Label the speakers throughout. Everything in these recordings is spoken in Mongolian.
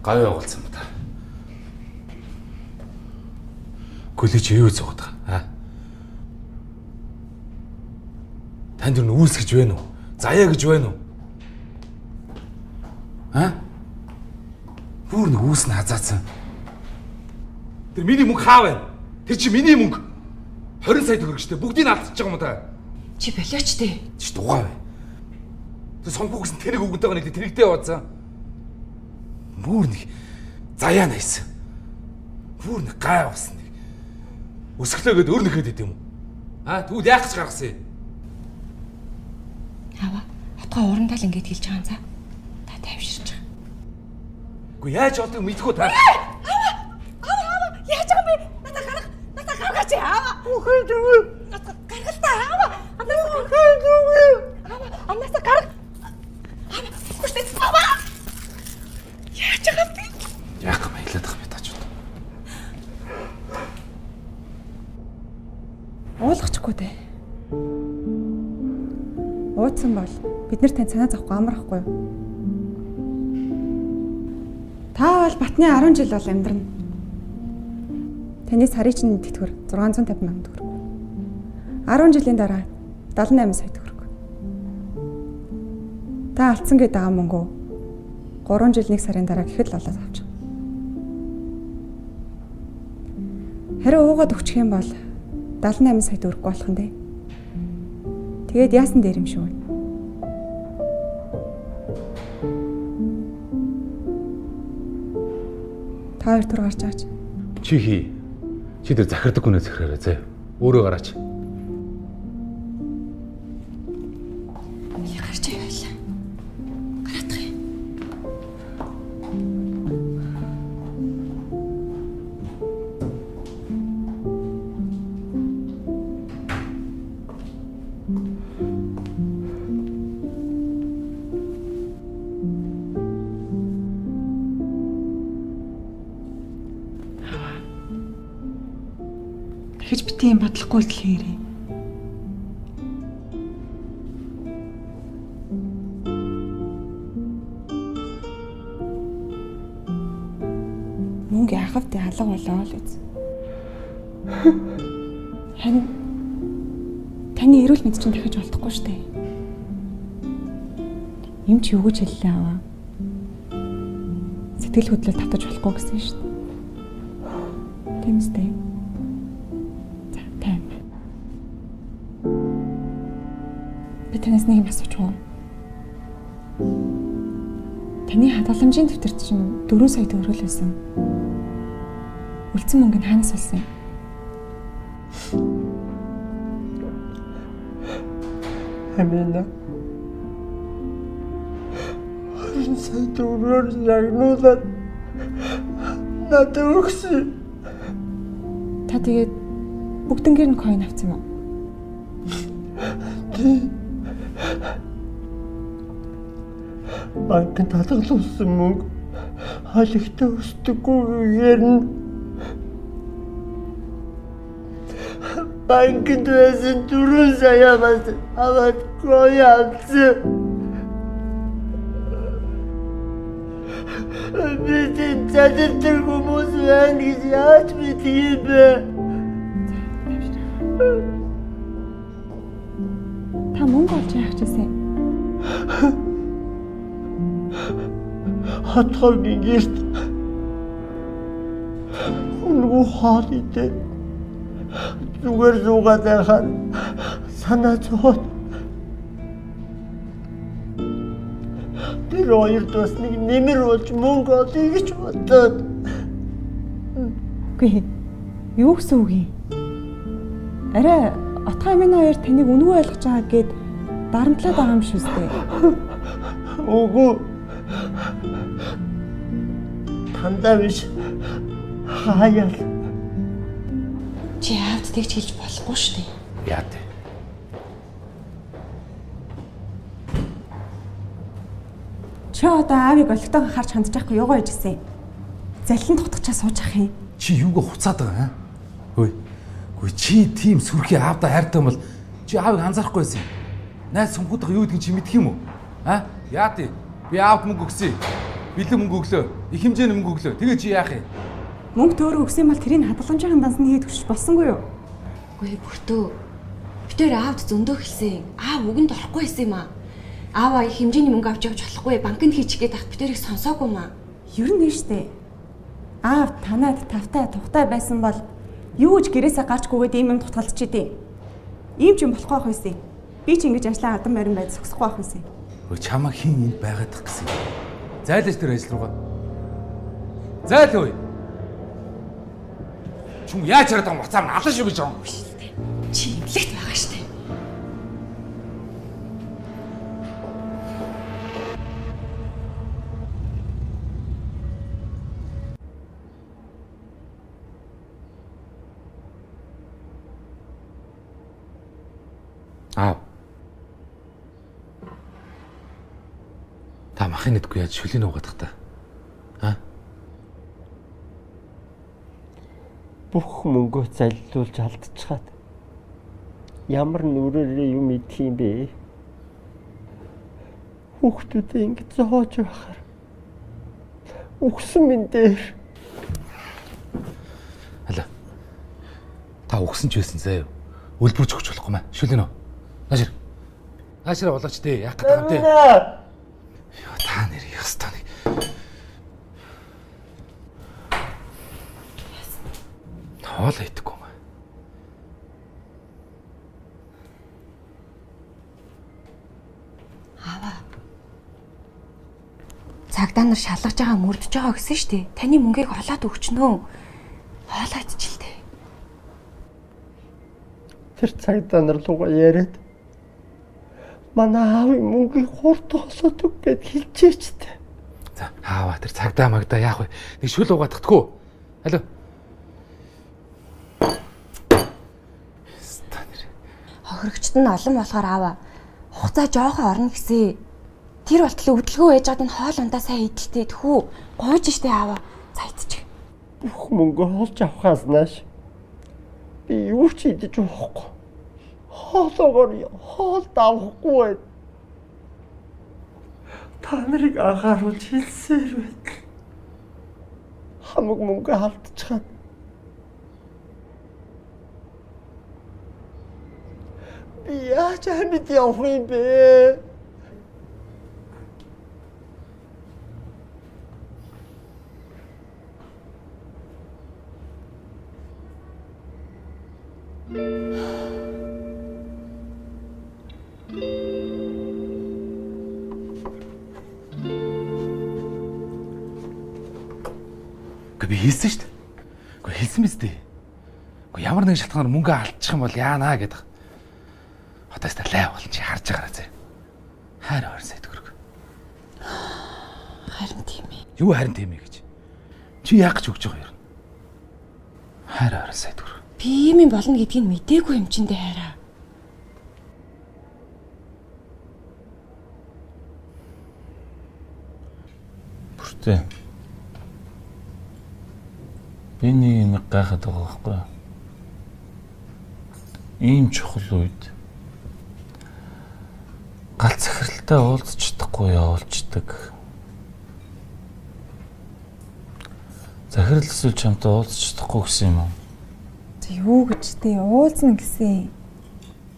Speaker 1: Гавь явуулсан ба та. Коллеж юу зогсоод байгаа? Танд юу үүс гэж байна уу? Заяа гэж байна уу? Бүр нэг үүс нь хазаацсан. Тэр миний мөнгө хаа байна? Тэр чи миний мөнгө 20 сая төгрөг штэ. Бүгдийг нь алдчихж байгаа юм та.
Speaker 2: Чи болооч дээ.
Speaker 1: Чи дугаа бай. Тэр сонгогч нь тэрийг өгөнтэйгээ нэг тэрэгтэй яваадсан. Бүр нэг заяа найсан. Бүр нэг гай авсан нэг. Өсгөлөөгээд өр нэхэд идэв юм уу? Тэгвэл яах гэж гаргасан юм?
Speaker 2: Аваа, хотгоо урандаа л ингэж хэлж байгаа юм за. Та тайвширч байгаа.
Speaker 1: Үгүй яаж олдгийг мэдхгүй та.
Speaker 2: Аваа, яаж байгаа юм бэ? Надаа гаргаач аваа. Үгүй дүү. Гаргал та аваа. Аннаасаа гарга. Аваа. Яаж байгаа юм бэ?
Speaker 1: Яах юм хэлээд байгаа юм таач.
Speaker 3: Уулгачгүй дээ. Уудсан бол бид нар тань санаа зовхгүй амархгүй юу? Та бол Батны 10 жил бол амьдрна. Таны сарын чинь тэтгэр 650 мянган төгрөг. 10 жилийн дараа 78 сая төгрөг. Та алдсан гэдэг аа мөнгөө 3 жил 1 сарын дараа гэхэд л олоод авчих. Харин уугаад өгчих юм бол 78 сая төгрөг болох нь дээ. Тэгээд яасан дээр юм шүү. Та хоёр тур гарч аач.
Speaker 1: Чи хий. Чи тэр захирдаг хүнээ захираарай зэ. Өөрөө гараач.
Speaker 2: Гарч яваалаа. Гараадах юм.
Speaker 3: Тэгэж бити юм бодлохгүй л хийрээ. Мөнгө яхавт алга болоо л үз. Таны эрүүл мэнд чинь дахиж олдохгүй штэ. Им чи юу гэж хэллээ аваа. Сэтгэл хөдлөл татаж болохгүй гэсэн штэ. Тэмстэй. Би танаас нэг юм асууч уу? Таны хадгаламжийн дэвтэр чинь 4 сая төгрөг байсан. Үлдсэн мөнгө нь хаанаас олсон юм?
Speaker 4: Амина. Сая төгрөгөөр ягнуулаад надад өгсөн.
Speaker 3: Та тэгээд бүгднгээр нь койн авсан юм уу?
Speaker 4: Банкнд хадгалуулсан мөнгө хайлттай өсдөггүйгээр нь банкнд байсан 4 саямаас аваад гоё авсан. Бидний цадилдаг хүмүүс байна гэж яаж мэдхийм бэ?
Speaker 3: Та мөнгө олж яах гэсэн юм?
Speaker 4: Хатхалгийн гэрт үнгүй хоол идэ. Зүгээр зугаад байхаар санаа зовоод тэр хоёр дос нэг нэмэр болж мөнгө олъё гэж бодоод.
Speaker 3: Үгүй юу гэсэн үг юм? Арай Отгой Амина хоёр таныг үнгүй ойлгож байгаа гэд дарамтлаад байгаа юм шүү дээ.
Speaker 4: Үгүй. Тандаа биш. Хаяа.
Speaker 2: Чи аавд тэгж хэлж болохгүй шүү дээ.
Speaker 1: Яа дээ.
Speaker 3: Чи одоо аавыг олигтойгоо харж хандж байхгүй юугаа хийж гисэн? Залхин тутагчаа сууж ах юм.
Speaker 1: Чи юугаа хуцаад байгаа юм? Хөөе. Гүй чи тийм сүрхий аавдаа хайртай юм бол чи аавыг анзаарахгүй байсан юм. Найз сүмхүүдээ юу гэдгийг чи мэдэх юм уу? Аа? Яа дээ. Би аавд мөнгө өгсөн. Бэлэн мөнгө өглөө. Их хэмжээний мөнгө өглөө. Тэгээ чи яах юм?
Speaker 3: Мөнгө төөрөө өгсөн бол тэрийг хадгаламжийн дансанд хийд өгч болсонгүй юу?
Speaker 2: Үгүй бүртөө. Битээр аавд зөндөө хэлсэн. Аав үгэнд орохгүй байсан юм аа. Ааваа их хэмжээний мөнгө авч явж болохгүй. Банкнд хийчих гээд ахт битээрийг сонсоогүй маа.
Speaker 3: Ер нь штэ. Аав танаад тавтай тухтай байсан бол юу ч гэрээсээ гарчгүйгээд ийм юм тутгалдчих идэв. Ийм ч юм болохгүй байх байсан. Би ч ингэж ажлаа адан барин байж зогсохгүй байх байсан.
Speaker 1: Өө чамаа хин энд байгаад тах гэсэн. Зайлж тэр ажил руугаа. Зайл ой. Чүм яаж хараад байгаа буцаа алан шүү гэж байгаа юм.
Speaker 2: Чи имлэгт байгаа шүү дээ.
Speaker 1: Аав. Та махын нэдгүй яаж шүлийн угаадах та? Аа?
Speaker 4: Бүх мөнгөө заллуулж алдчихад ямар нүрээрээ юм идэх юм бэ? Хүүхдүүдээ ингэж зоож байхаар өгсөн минь дээр.
Speaker 1: Хала. Та өгсөн ч байсан заяа. Үлбэрч өгч болохгүй маа. Шүлэн үү? Наашир. Наашир болооч дээ. Яах гэдэг юм те. Ёо та нэр ёстой нэг. Хоол идэггүй маа.
Speaker 2: Цагдаа нар шалгаж байгаа мөрдөж байгаа гэсэн шүү дээ. Таны мөнгийг олоод өгчнөө. Хоолоо идчихэлтэй.
Speaker 4: Тэр цагдаа нар лугаа яриад манай аавын мөнгийг хурд олоод өг гэд хэлчихээчтэй.
Speaker 1: За аава тэр цагдаа магдаа яах вэ? Нэг шүл угаадахгүй. Алло.
Speaker 2: Хохирогчд нь олон болохоор аава. Хугацаа жоохон орно гэсэн. Тэр болтол өвдөлгөө ээж гад энэ хоол ундаа сайн идэлтэй тхүү. Гуйж штэ аава. Цайдчих.
Speaker 4: Бүх мөнгөө олж авахаас нааш би юу ч идэж болохгүй. Хоолоогоор хоол давахгүй байд. Та нарыг анхааруулж хэлсээр байт. Хамаг мөнгө алдчихад. Би яаж амьд явах юм бэ?
Speaker 1: Гэхдээ би хэлсэн шүү дээ. Гэхдээ хэлсэн биз дээ. Гэхдээ ямар нэгэн шалтгаанаар мөнгө алдчих юм бол яанаа гэдэг. Одоо ч лай болно чи харж байгаарай зэ. Хайр 20 сая төгрөг.
Speaker 2: Харин тийм ээ.
Speaker 1: Юу харин тийм ээ гэж. Чи яах гэж өгч байгаа юм? Хайр 20 сая төгрөг.
Speaker 2: Би ийм юм болно гэдгийг мдээгүй юм чинь дээ хайраа.
Speaker 5: Бүртээ. Би нэг гайхаад байгаа байхгүй юу? Ийм чухал үед галт захиралтай уулзч чадахгүй явуулцдаг. Захирал эсвэл чамтай уулзч чадахгүй гэсэн юм уу?
Speaker 3: Юу гэж тий уулзна гэсэн.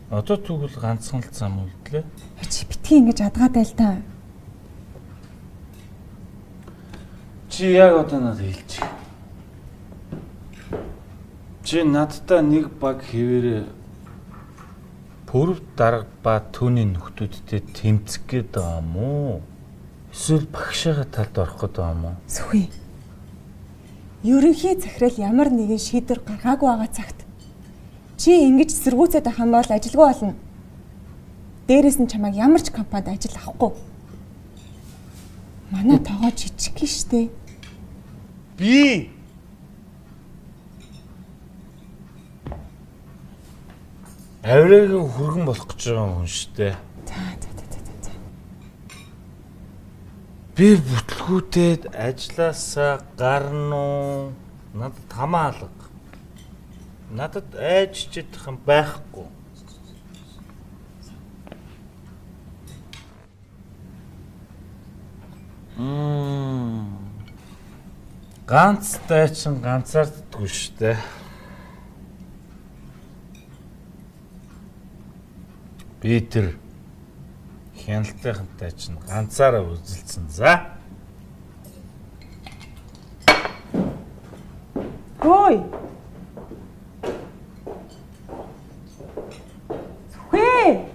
Speaker 5: Одоо тэгвэл ганцхан л зам үлдлээ.
Speaker 3: Чи битгий ингэж адгаатай л та.
Speaker 5: Чи яг одоо надад хэлчих. Чи надтай нэг баг хэвээрээ пүрв дарга ба түүний нөхдүүдтэй тэмцэх гээд байгаа юм уу? Эсвэл багшаага талд орох гээд байгаа юм уу?
Speaker 3: Сүхий. Ерөнхий захирал ямар нэгэн шийдвэр гаргаагүй байгаа цагт чи ингэж эсэргүүцээд байх юм бол ажилгүй болно. Дээрээс нь чамайг ямар ч компанид ажил авахгүй. Манай тоогоо жижиг штэ.
Speaker 5: Би авирагийн хүргэн болох гэж байгаа хүн шүү дээ.
Speaker 3: За.
Speaker 5: Би бүтлгүүтээд ажилласаа гарна уу? Надад хамаалга. Надад айж чадах юм байхгүй. Ганц тайчин ганцаарддаггүй шүү дээ. Би тэр хяналтынхантай чинь ганцаараа үзэлцэн. За.
Speaker 3: Хөөе. Сүхий.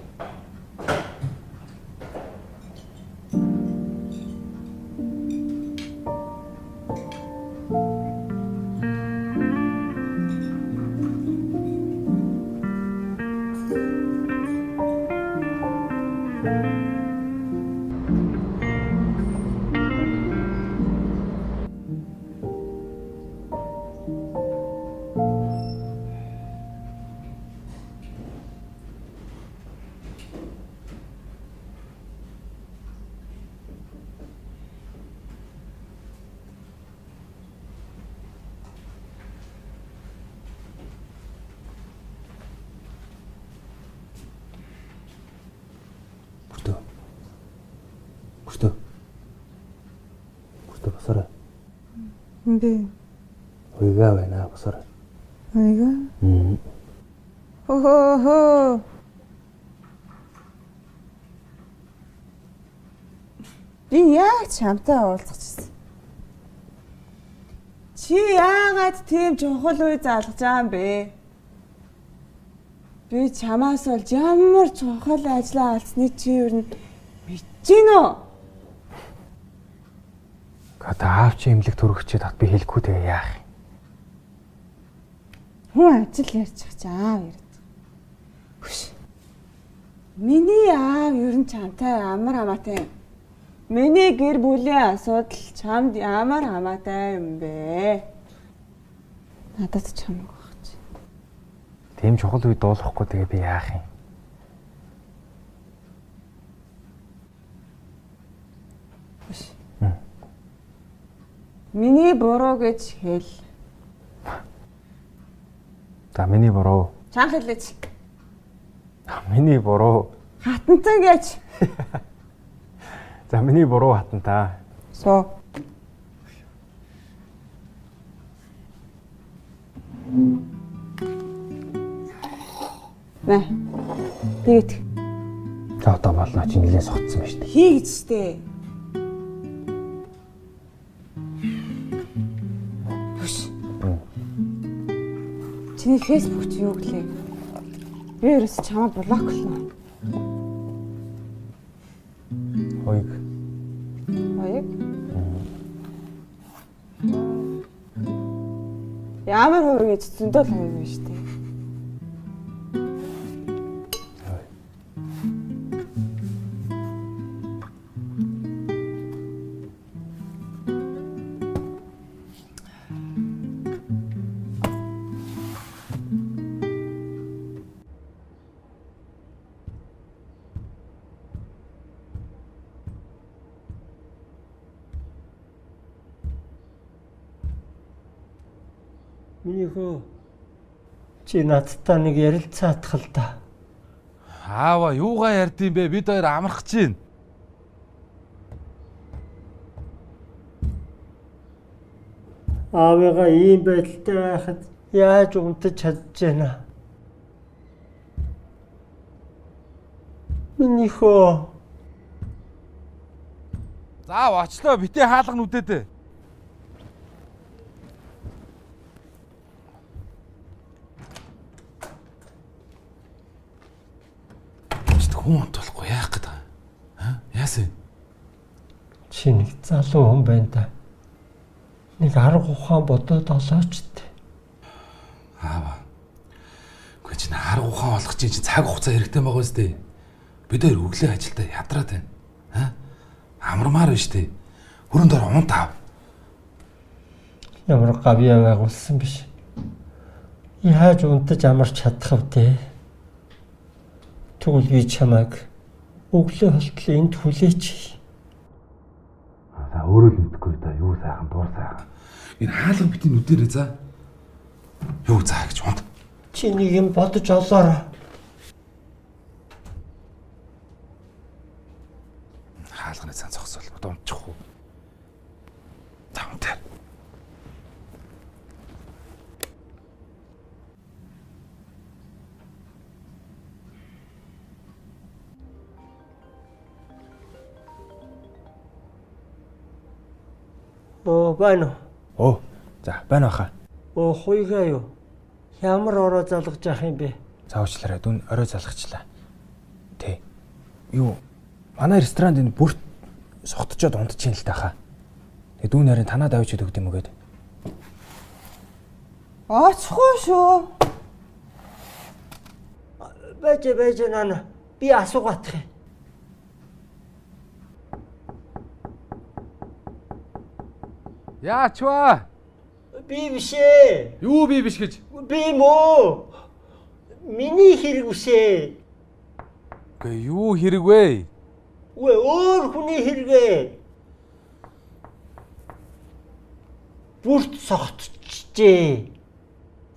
Speaker 4: Бүртөө босорой.
Speaker 3: Би
Speaker 4: Уйгаа байна босорой.
Speaker 3: Айга. Хөө. Би яг чамтай уулзчихсан. Чи яагаад тийм чухал үе залгаж байгаа юм бэ? Би чамаас олж ямар чухал ажлаа алдсны чи юу мэдэж гинөө?
Speaker 4: Одоо аав чи имлэг төрөгчөд хат би хэлэхгүй тэгээ яах юм?
Speaker 3: Хүн ажил ярьчих чи аав ярьдаг. Хүш. Миний аав ер нь чамтай амар хамаатай. Миний гэр бүлийн асуудал чамд ямар хамаатай юм бэ? Надад ч хамаагүй баг чи.
Speaker 4: Тийм чухал үед дуулахгүй тэгээ би яах юм?
Speaker 3: Хүш. Миний буруу гэж хэл.
Speaker 4: За миний буруу.
Speaker 3: Чанх хэлээч.
Speaker 4: Миний буруу.
Speaker 3: Хатантан гэж.
Speaker 4: За миний буруу хатантаа.
Speaker 3: Суу. Нэ. Тэгт.
Speaker 4: За одоо болно чи нэлээд согтсон байна шүү дээ.
Speaker 3: Хий гэж штэ. Хүш. Чиний фэйсбүүк чи юу гэлээ? Би ерөөс чамаа блоклно.
Speaker 4: Хоёг.
Speaker 3: Хоёг. Ямар хувь гэж зөндөө л хувь юм шүү дээ.
Speaker 4: Миний хөө чи надтай нэг ярилцаадах л да.
Speaker 1: Аава юугаа ярьдсан бэ? Бид хоёр амарх чинь.
Speaker 4: Аавыгаа ийм байдалтай байхад яаж унтаж чадж байна? Миний хөө
Speaker 1: За очлоо битээ хаалга нүдэд. Хүн унтуулахгүй яах гээд байгаа юм? Яасан?
Speaker 4: чи нэг залуу хүн байна да. Нэг арга ухаан бодоод олооч тээ.
Speaker 1: Аава. Гэхдээ чи арга ухаан олох чинь цаг хугацаа хэрэгтэй байгаа үстэй. Бид хоёр өглөө ажилдаа ядраад байна. Амармаар биш тээ. Хүрэн дээр унт аав.
Speaker 4: Ямар гавьяа байгуулсан биш. Яаж унтаж амарч чадах вэ те? Тэгвэл би чамайг өглөө болтол энд хүлээч.
Speaker 1: За өөрөө л мэдгүй да юу сайхан дур сайхан. Энэ хаалга битийн нүдэрээ за. Юу заа гэж унт.
Speaker 4: Чи нэг юм бодож олоорой.
Speaker 1: Хаалганы цан зогсвол удамчих уу? Тамтай.
Speaker 4: Байна уу?
Speaker 6: За, байна баха.
Speaker 4: Хуйгаа юу? Ямар ороо залгаж явах юм бэ?
Speaker 6: За уучлаарай, дүн орой залгачлаа. Тэ. Юу? Манай ресторанд энэ бүрт согтчоод унтчихин л тааха. Тэгээ дүүн харин танаад авчиад өгд юм гээд.
Speaker 3: Оцхгүй шүү.
Speaker 4: Байж нана. Би асуугаадах юм.
Speaker 1: Яач вэ?
Speaker 4: Би биш ээ.
Speaker 1: Юу би биш гэж?
Speaker 4: Би мөө. Миний хэрэг биш ээ.
Speaker 1: Гэ юу хэрэг вэ?
Speaker 4: Үгүй өөр хүний хэрэгээ. Бүрт согтчихжээ.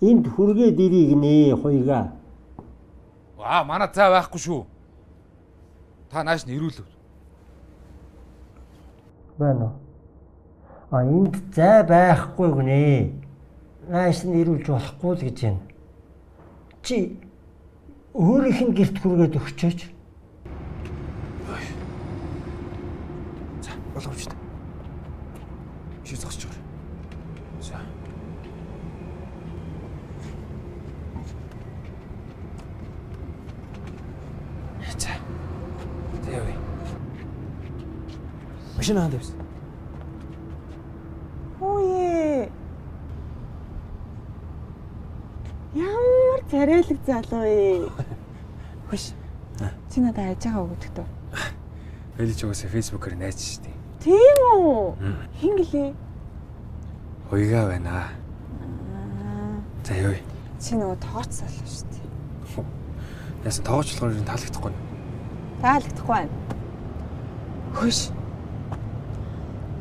Speaker 4: Энд хүргээд ирийг нэ хуйгаа.
Speaker 1: Манай цаа байхгүй шүү. Та нааш нь ирүүлв.
Speaker 4: Байна уу? Энд зай байхгүй гинэ. Нааш нь ирүүлж болохгүй л гэж байна. Чи өөрийнх нь гэрт хүргээд өгчөөч.
Speaker 6: За, боловч та. Чи зогсож байгаа. За. За. Тэвээ. Машин хаанд явсан.
Speaker 3: Ууе. Ямар царайлаг залуу ээ.
Speaker 6: Хүш.
Speaker 3: Чи надад айж байгаа өгдөг төө.
Speaker 6: Элич уусаа фэйсбүүкээр найз штий.
Speaker 3: Тийм үү? Хин гэлээ.
Speaker 6: Хуйгаа байна. За юу.
Speaker 3: Чи нөгөө тооц залуу шүү дээ.
Speaker 6: Яасан тоогчлохоор энэ таалагдахгүй.
Speaker 3: Таалагдахгүй байна. Хөш.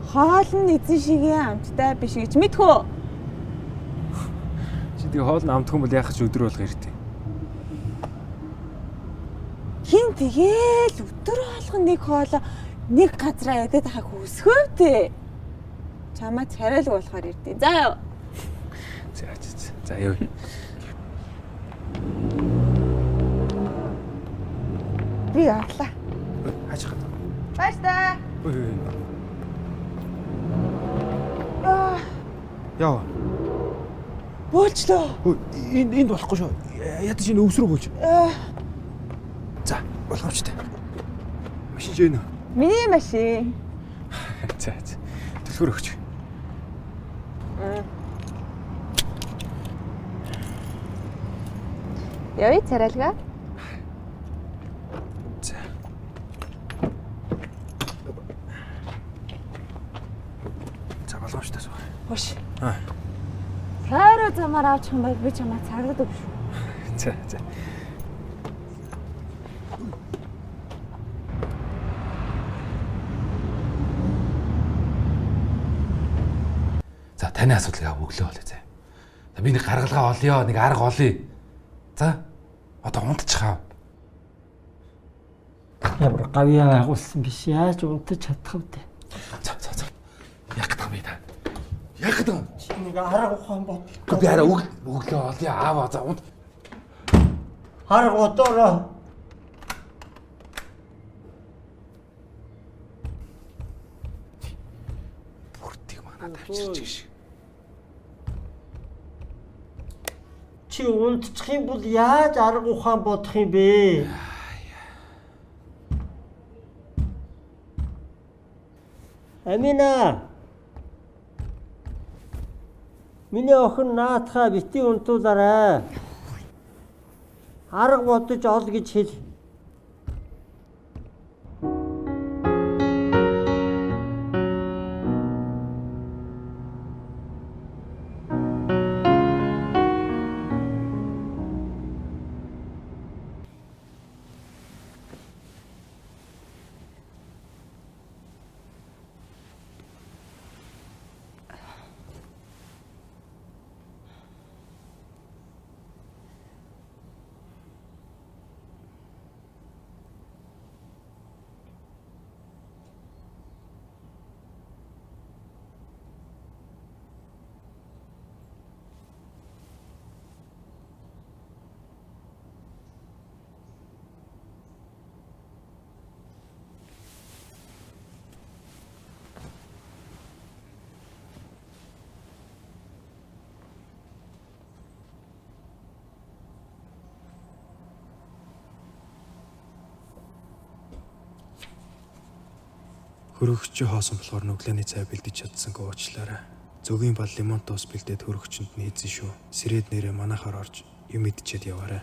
Speaker 3: Хоол нь эзэн шигээ амттай биш гэж мэдхөө.
Speaker 6: Чи тэгээ хоол нь амтхан бол яхаж өдөр болго иртээ.
Speaker 3: Хин тэгээл өдөр болгон нэг хоолоо нэг газараа ядаад ахыг хүсхөө тээ. Чамаа царайлаг болохоор ирдээ. За юу.
Speaker 6: За юу.
Speaker 3: Би ярлаа.
Speaker 6: Хаач хаа.
Speaker 3: Баяр та.
Speaker 6: Яа.
Speaker 3: Буулчлоо.
Speaker 6: Энд болохгүй шүү. Ядаж энэ өвс рүү буулж. За, болгоомч та. Машин жийнэ.
Speaker 3: Миний машин.
Speaker 6: За. Төлхөр өгч.
Speaker 2: Явъя царайлага.
Speaker 6: За. За боломжтой суух.
Speaker 3: Хош.
Speaker 6: Аа.
Speaker 3: Хайраа замаар авчих юм бол би чамаа цагддаг шүү.
Speaker 6: За за.
Speaker 1: За таны асуудлыг өглөө болоо заа. За би нэг гаргалгаа олъё, нэг арга олъё. За одоо унтчихаа.
Speaker 4: Ямар гавьяа агуулсан биш яаж унтаж чадах вэ?
Speaker 1: За. Яг гэдэг би та. Яг гэдэг.
Speaker 4: Чи нэг арга ухаан бод.
Speaker 1: Би арай өглөө олъё аава за унт.
Speaker 4: Арга одоороо.
Speaker 1: Бүртийг манаа тавьчих шиг.
Speaker 4: Чи унтчих юм бол яаж арга ухаан бодох юм бэ? Амина. Миний охин наатахаа бити унтуулаарай. Арга бодож ол гэж хэл.
Speaker 6: Хөрөгч хоосон болохоор нүглээний цай бэлдэж чадсангүй уучлаарай. Зөгийн бол лимонт ус бэлдээд хөрөгчөнд нээсэн шүү. Сэрээд нэрээ манахаар орж юм идчихэд яваарай.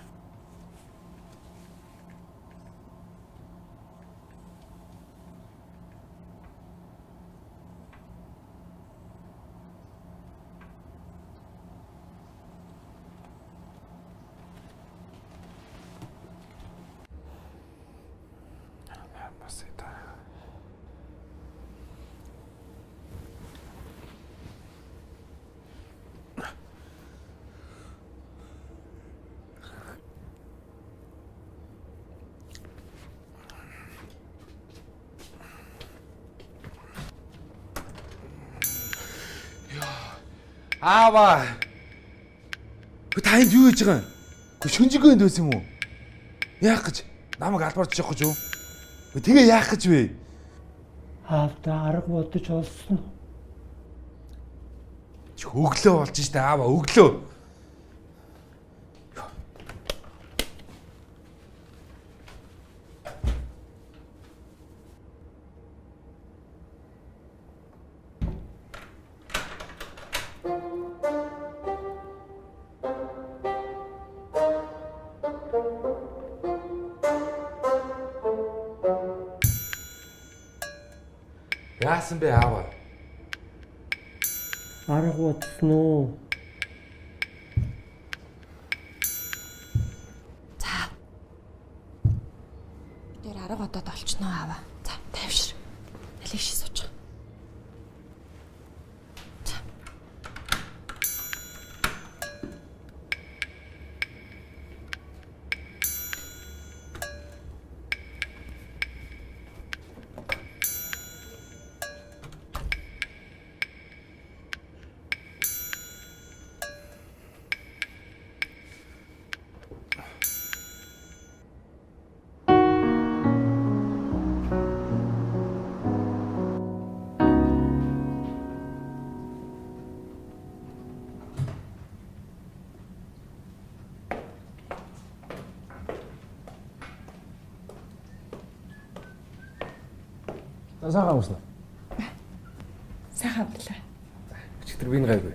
Speaker 1: Аава. Та энд юу хийж байгаа юм? Шүнжигээ энд байсан юм уу? Яах гэж? Намайг албаарч явах гэж юу? Тэгээ яах гэж вэ?
Speaker 4: Аавда арга бодож олсон.
Speaker 1: Чи өглөө болж штэ аава өглөө. Яасан бэ аава?
Speaker 4: Арга бодсон уу?
Speaker 2: За. Тэр арга одоод олчихноо аава. За, тавьшир. Алийг ши сууж. За.
Speaker 6: Сайхан уснаа.
Speaker 3: Сайхан авлаа.
Speaker 6: Өчигдөр би гайгүй.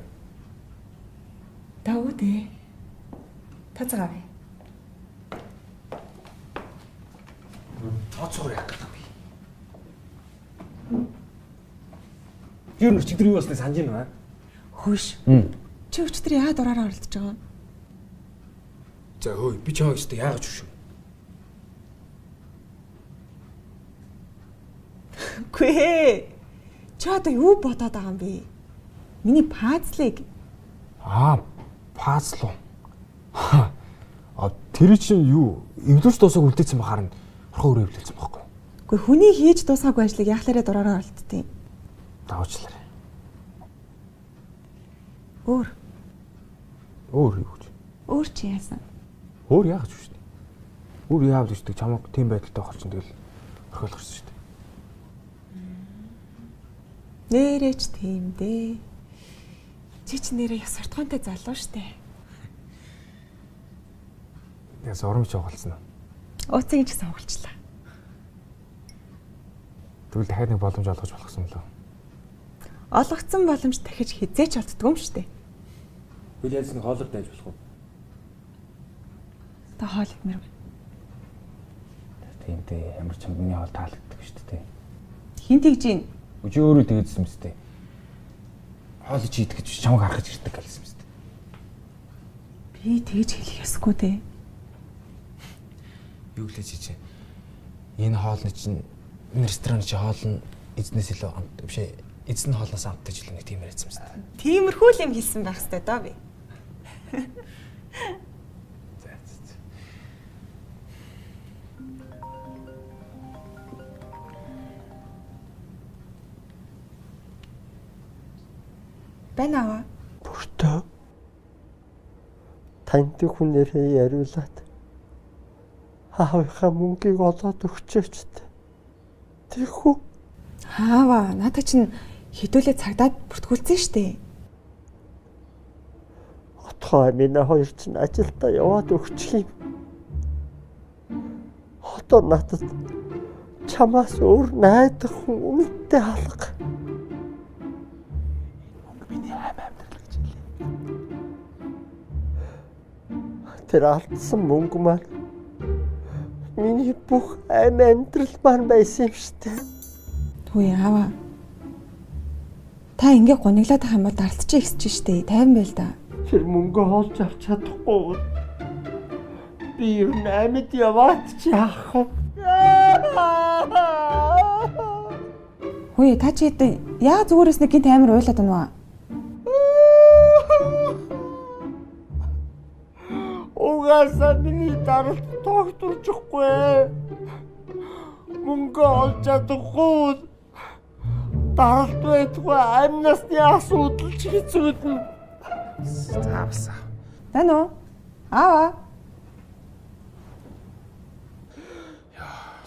Speaker 3: Давуу дээ. Та цагаав.
Speaker 6: Тооцоор яах гэдэг би. Юу нэр чигдэр юу болсныг санаж байна аа?
Speaker 3: Хөөш. Чи өчтөр яа дураараа оролдож байгаа юм?
Speaker 6: За хөөе би чамайг өстө яагаад ч шүү.
Speaker 3: Гүй. Чи одоо юу бодоод байгаа юм бэ? Миний пазлыг
Speaker 6: Пазл уу? Тэр чинь юу? Эвлэрч дуусаг үлдээсэн бахаар нь орхоо өрөө эвлэлсэн байхгүй юу?
Speaker 3: Гүй хүний хийж дуусаагүй ажлыг яахлаараа дураараа оролддیں۔
Speaker 6: Даваачлаарай.
Speaker 3: Өөр
Speaker 6: Өөр юу гэж?
Speaker 3: өөр чи яасан?
Speaker 6: Өөр яагаад ч шүү дээ. Өөр яавал шүү дээ. Чамайг тийм байдалтай байх чинь тэгэл орхиолох шүү дээ.
Speaker 3: Нэрэж тийм дээ. Чи ч нэрээ яс суртахуунтай залуу штэ.
Speaker 6: Яс урамч явуулсан уу?
Speaker 3: Ууцыг ч гэсэн угалчлаа.
Speaker 6: Тэгвэл дахиад нэг боломж олгож болох юм лөө.
Speaker 3: Олгоцсон боломж дахиж хизээч олддгүй юм штэ.
Speaker 6: Хөл яаж нэг хоолор дайж болох уу?
Speaker 3: Та хоол идмэр байна.
Speaker 6: Тийм дээ. Ямар ч юм миний хоол таалагддаг шүү дээ.
Speaker 3: Хин тэгж ийн.
Speaker 6: Өчи өөрөө тэгээдсэн юм зү. Хоол чи идэх гэж чамайг харахаж ирдэг гэсэн юм зү.
Speaker 3: Би тэгж хэлэх ёсгүй дээ.
Speaker 6: Юу гэлээ чи? Энэ хоолны чинь энэ ресторан чи хоол нь эзнээс илүү амт биш ээ. Эзэн хоолноос амттай ч илүү нэг тийм яриадсан юм зү.
Speaker 3: Тиймэрхүү л юм хэлсэн байх хэвээр доо би.
Speaker 6: За.
Speaker 3: Байна аа.
Speaker 4: Бүртөө танд хүнээрээ яриулаад хаавынхаа мөнгийг олоод өгчөөч дээ. Тэрхүү
Speaker 3: Хаава, надад чинь хідүүлээ цагдаад бүртгүүлсэн штэ.
Speaker 4: отгоо минь хоёр чинь ажилдаа яваад өгчих юм. Одоо надад чамаас өөр найдах хүн үнэтэй алга. Миний амамьдрал гэж хэлээ. Тэр алдсан мөнгө маань миний бүх амьдрал маань байсан юм штэ.
Speaker 3: Түе аава. Та ингээ гониглаад байгаа юм бол дартчих ихсэж штэ. Тайван байл да.
Speaker 4: Тэр мөнгө олж авч чадахгүй. Би юу нэмэд яваад чи яах вэ?
Speaker 3: Хөөе та чи яа зүгээрээс нэг гинт амар уйлаад байна уу?
Speaker 4: Угаасаа миний даралт тогтворчихгүй. Мөнгө олж чадахгүй. Даралт байдгүй амнасны асуудал ч хэцүүднэ.
Speaker 6: Заавсаа.
Speaker 3: Байна уу? Аава.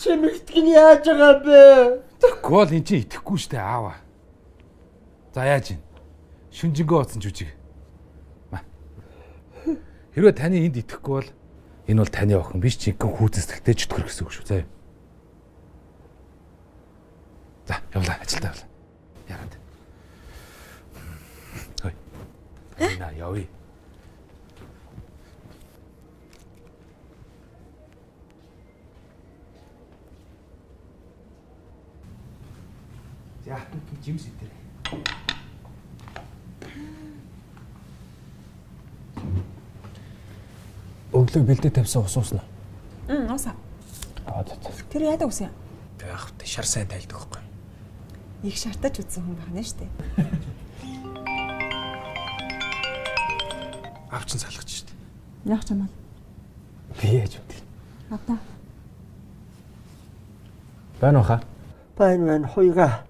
Speaker 4: Чи мэгтгэн яаж байгаа бэ?
Speaker 1: Тэгэхгүй бол эн чинь итгэхгүй штэ аава. За яаж ийн? Шүнжингөө оцсон жүжиг. Хэрвээ таны энд итгэхгүй бол энэ бол таны охин биш чи инхэн хүүцэсгэлтэй чөтгөр гэсэн үг шүү. За. За, явлаа ажилдаа явлаа. Яагаад? Хөөе. На явъя. За, тут жимс идэр.
Speaker 6: Өглөө бэлдээ тавьсан ус уусна.
Speaker 3: Уусаа.
Speaker 6: За.
Speaker 3: Тэр яадаг ус юм?
Speaker 6: Яах вэ? Шар сайн тайлдаг байхгүй.
Speaker 3: Их шартаж үзсэн хүн байна штэ.
Speaker 6: Авчин салгаж штэ.
Speaker 3: Яах ч юм бол.
Speaker 6: Би яаж үгүй.
Speaker 3: Одоо.
Speaker 6: Байна уу хаа?
Speaker 4: Байна хуйга.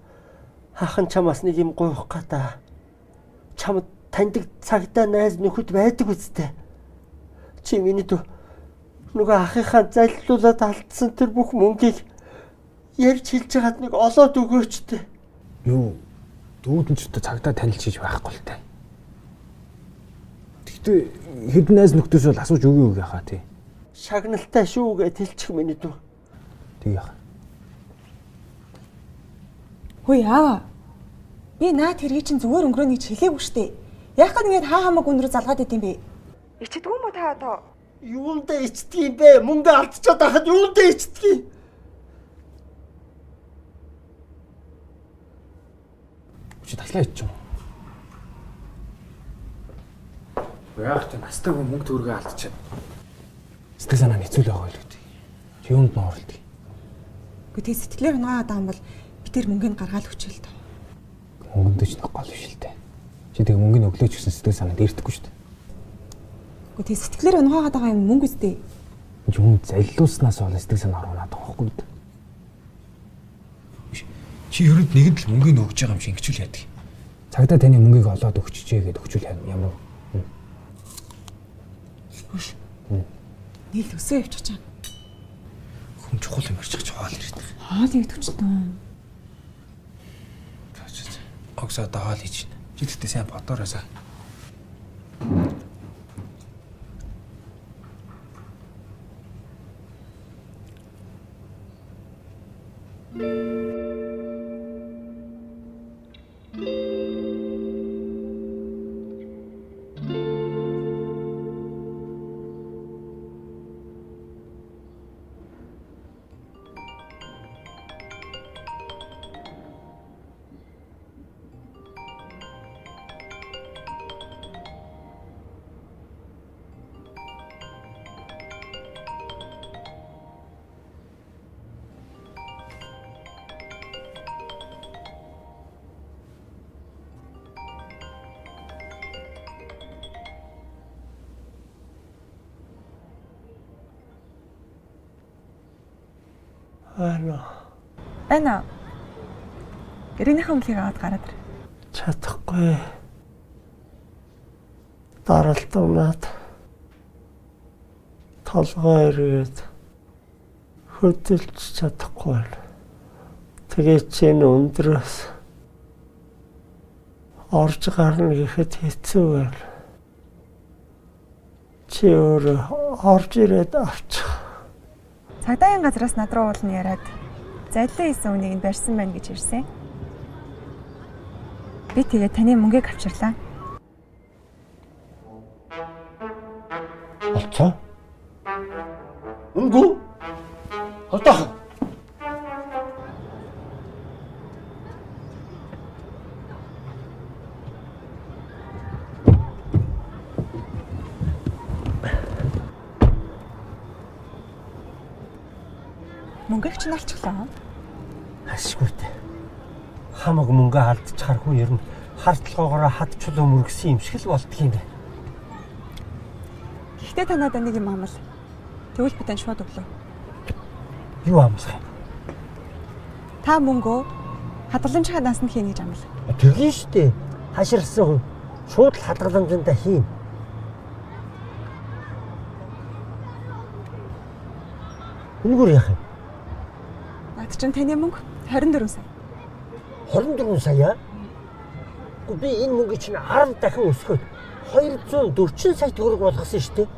Speaker 4: Хахан чамаас нэг юм гуйх гата. Чамд таньдаг цагдаа найз нөхөд байдаг үстэй. Чи миний нөгөө ахынхаа заллуулаад алдсан тэр бүх мөнгийг ярьж хэлж хагаад нэг олоод өгөөч дээ.
Speaker 6: Юу? Дүүдэнчтэй цагдаа танилж хийж байхгүй л таа. Тэгтээ хэдэн найз нөхдөөс бол асууж өгөө яхаа тий.
Speaker 4: Шагналтай шүү гэж хэлчих миний дүү.
Speaker 6: Тэг яах.
Speaker 3: Хөөе аава. Би наа тэрий чинь зүгээр өнгөрөөний хэлээгүй штэ. Яах гээд ингэж хаа хамаагүй өнрөө залгаад идэм бэ? Ичдэггүй мө та одоо?
Speaker 4: Юундэ ичдэг юм бэ? Мөнгө алдчихад байхад юундэ ичдэг юм?
Speaker 6: чи таслаа хийчих юм. Яг та настайг мөнгө төгрөгөө алдчихад. Сэтгэл санаа нэцүүл байгаа л үү. Чи юунд нооролт.
Speaker 3: Гэхдээ тэг сэтгэлээр унаагаад байгаа юм бол би тэр мөнгөнд гаргаал хүчээл тоо.
Speaker 6: Мөнгөнд ч нэг гол биш л дээ. Чи тэг мөнгөний өглөөч гэсэн сэтгэл санаанд ирдэхгүй шүү дээ.
Speaker 3: Гэхдээ тэг сэтгэлээр унаагаад байгаа юм мөнгө үстэй.
Speaker 6: Чи хүн заллууснаас бол сэтгэл санаа оруулаад байгаа байхгүй юу? Чи ерөнд нэгэнд л мөнгөний өгж байгаа юм шиг ингэчүүл яадаг. Цагдаа таны мөнгийг олоод өгчжээ гэдээ өгчүүл ямар вэ?
Speaker 3: Хөш. Нийл өсөө явчих чам.
Speaker 6: Хүн чухал юм ярьчих хоол ирдэг.
Speaker 3: Хоол идвчтэй.
Speaker 6: Огсоо даал хийж байна. Чи тэгтээ сайн бодоороосаа.
Speaker 3: Байна. Гэрийнхээ мөлийг аваад гараад ир.
Speaker 4: Чадахгүй. Даралт унаад. Толгой ирээд хөдөлж чадахгүй байна. Тэгээд чинь өндрөөс орж гарна гэхэд хэцүү байна. Чи өөрөө орж ирээд авчих.
Speaker 3: Цагдаагийн газраас над руу уулна яриад заллин хийсэн үнийг нь барьсан байна гэж ирсэн. Би тэгээ таны мөнгийг авчирлаа.
Speaker 4: Олцоо? Мөнгө? Олдох.
Speaker 3: Мөнгөийг ч алчихлаа.
Speaker 4: Ашигүйтэй. Хамаг мөнгө алдчихар хүн ер нь хартлогоогоо хадчлуу мөргсөн юм шиг л болдго юм байна.
Speaker 3: Гэхдээ та надад нэг юм амал. Тэгвэл би тань шууд өглөө.
Speaker 4: Юу амлах юм?
Speaker 3: Та мөнгөө хадгаламжаа насанд хийнэ гэж амлаа.
Speaker 4: Тэгин штэ. Хаширсан хүн шууд л хадгаламжтай хийн. Үнэгээр яах юм?
Speaker 3: Наад чинь таны мөнгө 24 сая.
Speaker 4: 24 сая? Би энэ мөнгө чинь 10 дахин өсгөөд 240 сая төгрөг болгосон шүү дээ.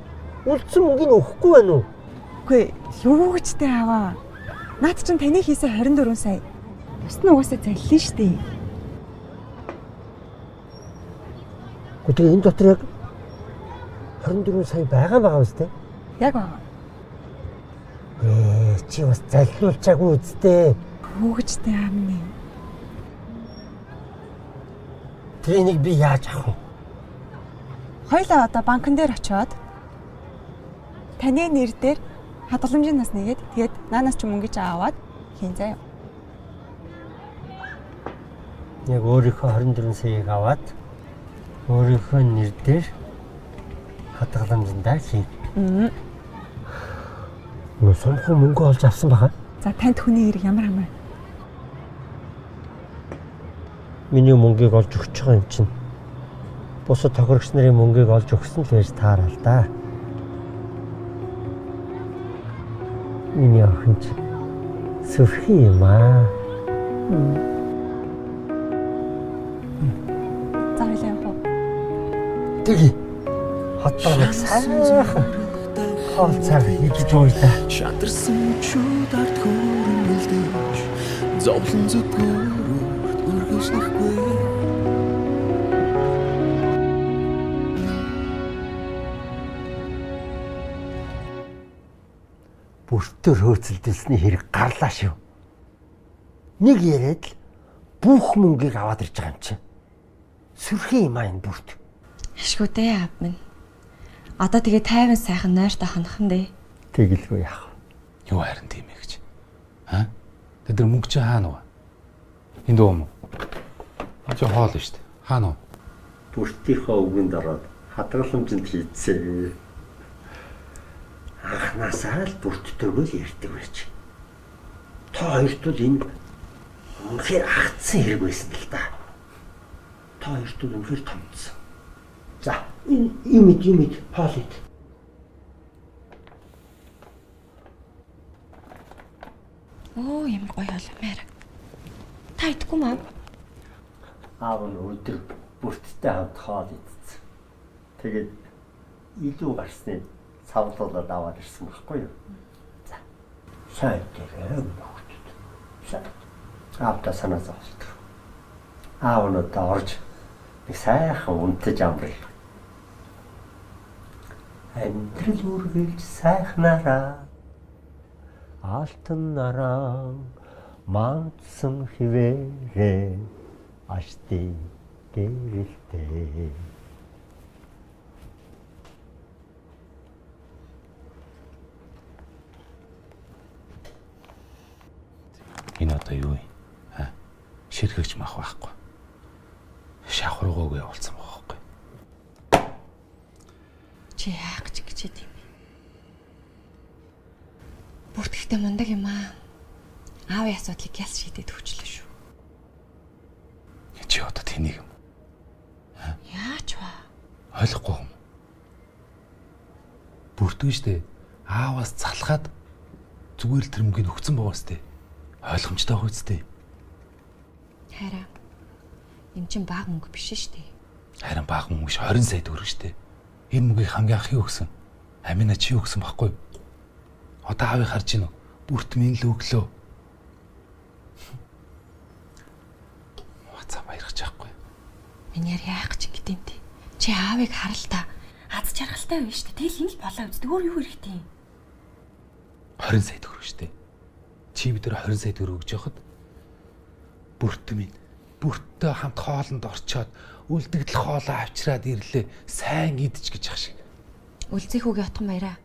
Speaker 4: Үлдсэн мөнгөний өгөхгүй байна уу?
Speaker 3: Үгүй юу гэж тэ аваа. Наад чинь таны хийсэн 24 сая. Бус нь угаасаа заллин шүү дээ.
Speaker 4: Гэхдээ энэ дотор яг 24 сая байгаа үстэй.
Speaker 3: Яг байгаа.
Speaker 4: Чи бас заллуулчаагүй үстэй.
Speaker 3: Юу гэж тэ аамны.
Speaker 4: Тэнийг би яаж авах вэ?
Speaker 3: Хоёлаа одоо банкн дээр очиод таны нэр дээр хадгаламжийн нас нэгээд тэгээд наанаас ч мөнгө аваад хийн заяа.
Speaker 4: Яг өөрийнхөө 24 саяыг аваад өөрийнхөө нэр дээр хадгаламжиндаа хийн. Нөө сумхан мөнгө олж авсан баха.
Speaker 3: За танд хүний хэрэг ямар хамаа?
Speaker 4: Миний мөнгийг олж өгч байгаа юм чинь. Бусад тохирогч нарын мөнгийг олж өгсөн л байж таараа л да. Миний охин ч сүрхий юм аа.
Speaker 3: За хэлээ яах вэ?
Speaker 4: Тэги. Хотоо нэг сайхан хоол цаг хийж уйлаа.
Speaker 7: Шатарсан чудаарт хүрэн бэлдэж зовлон зүтгэрт үргэлжлэхгүй.
Speaker 4: Бүртээр хөөцөлдөлсний хэрэг гарлаа шүү. Нэг яриад л бүх мөнгийг аваад ирж байгаа юм чи. Сүрхий юм аа энэ бүрт.
Speaker 2: Ашгүйдээ аав минь. Одоо тэгээ тайван сайхан нойртой хонхон дээ.
Speaker 4: Тэгэлгүй яах вэ?
Speaker 1: Юу харин тийм ээ гэж. Аа? Тэд нар мөнгө чи хаана вэ? Энд үү юм уу? Чи хоол нь шүү дээ. Хаана вэ?
Speaker 4: Бүртийнхөө үгэнд ороод хадгаламжинд хийцээ. Анхнаасаа л бүрттойгөө л ярьдаг байж. Та хоёрт л энэ үнэхээр хатсан хэрэг байсан л да. Та хоёрт л үнэхээр томцсон. За, юм полит.
Speaker 2: Оо ямар гоё олмаар. Та идэхгүй маа.
Speaker 4: Аав нь өдөр бүрттэй хамт хоол идсэн. Тэгээд илүү гарсныг савлуулаад аваад ирсэн байхгүй юу? За. Сайн дээр бүгд. Сайн. Аавда санаа зовлоо. Аав нь одоо орж нэг сайхан унтаж амрал. Амьдрал үргэлж сайхнараа алтан нараа мандсан хിവэрэ ашти гэрэлтэй.
Speaker 1: Энэ одоо юу юм? Ширхэгч мах байхгүй. Шавхруугаагүй явуулсан байхгүй.
Speaker 2: Чи яах гэж юм бэ? Бүртгэхдээ мундаг юм аа. Аавын асуудлыг яс шийдээд өгчлөө шүү.
Speaker 1: Чи одоо тэнийг юм.
Speaker 2: Яач вэ?
Speaker 1: Ойлгохгүй юм. Бүртгэн штэ. Ааваас залхаад зүгээр л тэр мөнгөний өгцөн байгаа штэ. Ойлгомжтой хөөцтэй.
Speaker 2: Хараа. Эм чин бага мөнгө биш штэ.
Speaker 1: Харин бага мөнгө ш 20 сая төгрөг штэ. Энэ мөнгийг хамгийн анх юу өгсөн? Амина чи өгсөн байхгүй юу? Одоо аавыг харж гинөө. Бүрт минь л өглөө. Вацаа баярч яахгүй.
Speaker 2: Минийэр яах гэж ингэдэм те. Чи аавыг харал та. Аз жаргалтай байна штэ. Тэгэл ингэ л болоо үзтээ. Өөр юу хэрэгтэй юм?
Speaker 1: 20 сая төгрөг штэ. Чи бид нар 20 сая төгрөг өгж яхад бүрт минь бүрттэй хамт хоолнд орчоод үлдэгдэл хоолоо авчираад ирлээ. Сайн идэж гэж ах шиг.
Speaker 2: Үлзих үгээ отхон баяраа.